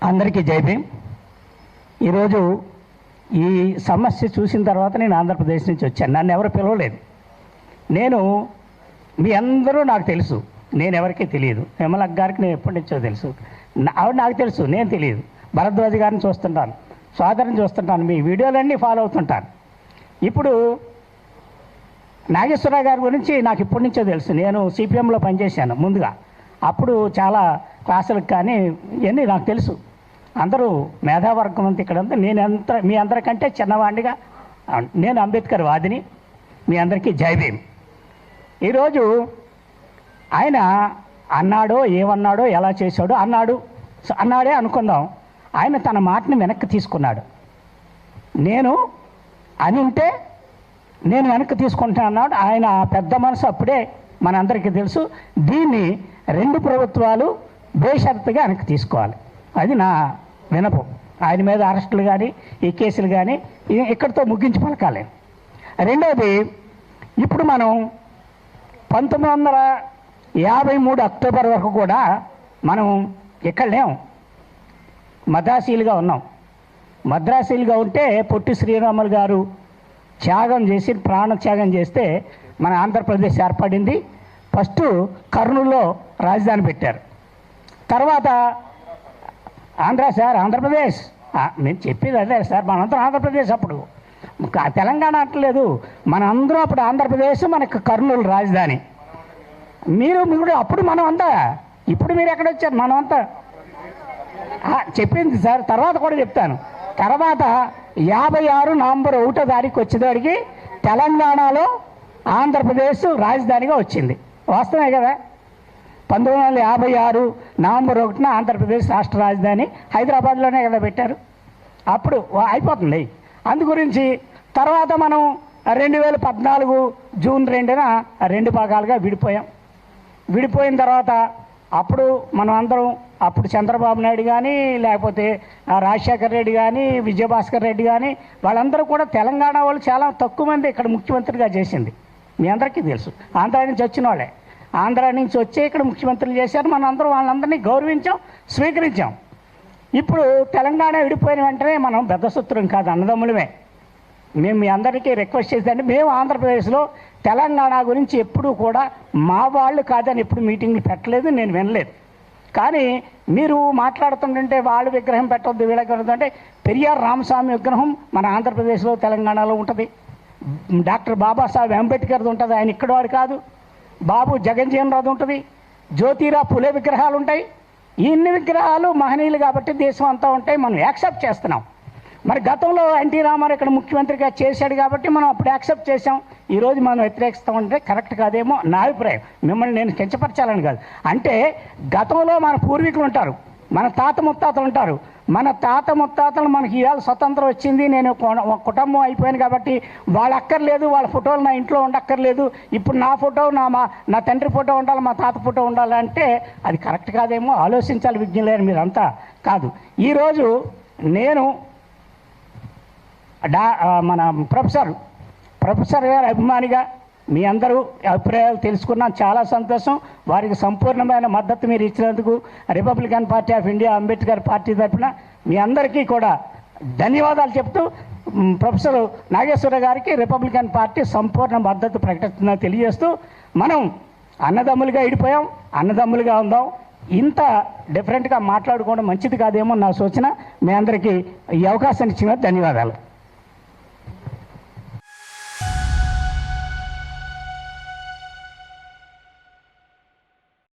అందరికీ జై భీమ్. ఈరోజు ఈ సమస్య చూసిన తర్వాత నేను ఆంధ్రప్రదేశ్ నుంచి వచ్చాను. నన్ను ఎవరు పిలవలేదు. మీ అందరూ నాకు తెలుసు, నేను ఎవరికీ తెలియదు. విమలక్క గారికి నేను ఎప్పటి నుంచో తెలుసు, ఆవిడ నాకు తెలుసు, నేను తెలియదు. భరద్వాజ్ గారిని చూస్తుంటాను, సోదరుని చూస్తుంటాను, మీ వీడియోలన్నీ ఫాలో అవుతుంటాను. ఇప్పుడు నాగేశ్వరరావు గారి గురించి నాకు ఇప్పటి నుంచో తెలుసు. నేను సిపిఎంలో పనిచేశాను ముందుగా. అప్పుడు చాలా క్లాసులకు కానీ ఇవన్నీ నాకు తెలుసు. అందరూ మేధావర్గం అంతా ఇక్కడ అంతా. మీ అందరికంటే చిన్నవాడిగా నేను అంబేద్కర్ వాదిని. మీ అందరికీ జై భీమ్. ఈరోజు ఆయన అన్నాడో ఏమన్నాడో ఎలా చేశాడో అన్నాడే అనుకుందాం. ఆయన తన మాటని వెనక్కి తీసుకున్నాడు. నేను అని ఉంటే నేను వెనక్కి తీసుకుంటాను అన్నాడు. ఆయన పెద్ద మనసు అప్పుడే మనందరికీ తెలుసు. దీన్ని రెండు ప్రభుత్వాలు బేషరతుగా వెనక్కి తీసుకోవాలి. అది నా వినపం. ఆయన మీద అరెస్టులు కానీ ఈ కేసులు కానీ ఇక్కడితో ముగించి పలకాలి. రెండోది, ఇప్పుడు మనం 1953 అక్టోబర్ వరకు కూడా మనం ఇక్కడ లేం, మద్రాసీలుగా ఉన్నాం. మద్రాసీలుగా ఉంటే పొట్టి శ్రీరాములు గారు త్యాగం చేసి ప్రాణత్యాగం చేస్తే మన ఆంధ్రప్రదేశ్ ఏర్పడింది. ఫస్ట్ కర్నూలులో రాజధాని పెట్టారు. తర్వాత ఆంధ్రప్రదేశ్ నేను చెప్పేది అదే సార్. మనందరం ఆంధ్రప్రదేశ్. అప్పుడు తెలంగాణ అంటలేదు, మనందరం అప్పుడు ఆంధ్రప్రదేశ్, మనకు కర్నూలు రాజధాని. మీరు అప్పుడు మనం అంతా, ఇప్పుడు మీరు ఎక్కడ వచ్చారు? మనం అంతా చెప్పింది సార్, తర్వాత కూడా చెప్తాను. తర్వాత 56 నవంబర్ 1వ తారీఖు వచ్చేదానికి తెలంగాణలో ఆంధ్రప్రదేశ్ రాజధానిగా వచ్చింది. వాస్తవమే కదా. 1956 నవంబర్ 1న ఆంధ్రప్రదేశ్ రాష్ట్ర రాజధాని హైదరాబాద్లోనే కదా పెట్టారు. అప్పుడు అయిపోతుంది. అందు గురించి తర్వాత మనం 2014 జూన్ 2న 2 భాగాలుగా విడిపోయాం. విడిపోయిన తర్వాత అప్పుడు మనం అందరం, అప్పుడు చంద్రబాబు నాయుడు కానీ, లేకపోతే రాజశేఖర్ రెడ్డి కానీ, విజయభాస్కర్ రెడ్డి కానీ, వాళ్ళందరూ కూడా తెలంగాణ వాళ్ళు చాలా తక్కువ మంది ఇక్కడ ముఖ్యమంత్రిగా చేసింది. మీ అందరికీ తెలుసు. ఆంధ్ర నుంచి వచ్చిన వాళ్ళే. ఆంధ్ర నుంచి వచ్చి ఇక్కడ ముఖ్యమంత్రులు చేశారు. మనం అందరం వాళ్ళందరినీ గౌరవించాం, స్వీకరించాం. ఇప్పుడు తెలంగాణ విడిపోయిన వెంటనే మనం బెద్దసూత్రం కాదు, అన్నదమ్ములమే. మేము మీ అందరికీ రిక్వెస్ట్ చేసేదంటే, మేము ఆంధ్రప్రదేశ్లో తెలంగాణ గురించి ఎప్పుడూ కూడా మా వాళ్ళు కాదని ఎప్పుడు మీటింగ్లు పెట్టలేదు, నేను వినలేదు. కానీ మీరు మాట్లాడుతుంటే వాళ్ళు విగ్రహం పెట్టవద్దు, వీళ్ళ విగ్రహం అంటే, పెరియార్ రామస్వామి విగ్రహం మన ఆంధ్రప్రదేశ్లో తెలంగాణలో ఉంటుంది. డాక్టర్ బాబాసాహెబ్ అంబేద్కర్ది ఉంటుంది, ఆయన ఇక్కడవాడు కాదు. బాబు జగన్జీవన్ రావు ఉంటుంది, జ్యోతిరావు పులే విగ్రహాలు ఉంటాయి. ఇన్ని విగ్రహాలు మహనీయులు కాబట్టి దేశం అంతా ఉంటాయి, మనం యాక్సెప్ట్ చేస్తున్నాం. మరి గతంలో ఎన్టీ రామారావు ఇక్కడ ముఖ్యమంత్రిగా చేశాడు కాబట్టి మనం అప్పుడు యాక్సెప్ట్ చేసాం. ఈరోజు మనం వ్యతిరేకిస్తామంటే కరెక్ట్ కాదేమో నా అభిప్రాయం. మిమ్మల్ని నేను కించపరచాలని కాదు. అంటే గతంలో మన పూర్వీకులు ఉంటారు, మన తాత ముత్తాతలు ఉంటారు. మన తాత ముత్తాతలు మనకి ఇవాళ స్వతంత్రం వచ్చింది, నేను కుటుంబం అయిపోయాను కాబట్టి వాళ్ళు అక్కర్లేదు, వాళ్ళ ఫోటోలు నా ఇంట్లో ఉండక్కర్లేదు, ఇప్పుడు నా ఫోటో నా తండ్రి ఫోటో ఉండాలి, మా తాత ఫోటో ఉండాలంటే అది కరెక్ట్ కాదేమో. ఆలోచించాలి విజ్ఞులేని మీరంతా కాదు. ఈరోజు నేను మన ప్రొఫెసర్ గారి అభిమానిగా మీ అందరూ అభిప్రాయాలు తెలుసుకున్నాను, చాలా సంతోషం. వారికి సంపూర్ణమైన మద్దతు మీరు ఇచ్చినందుకు Republican party of India Ambedkar party తరఫున మీ అందరికీ కూడా ధన్యవాదాలు చెప్తూ, ప్రొఫెసర్ నాగేశ్వరరావు గారికి రిపబ్లికన్ పార్టీ సంపూర్ణ మద్దతు ప్రకటిస్తుందని తెలియజేస్తూ, మనం అన్నదమ్ములుగా విడిపోయాం, అన్నదమ్ములుగా ఉందాం. ఇంత డిఫరెంట్గా మాట్లాడుకోవడం మంచిది కాదేమో నా సూచన. మీ అందరికీ ఈ అవకాశాన్ని ఇచ్చిన ధన్యవాదాలు.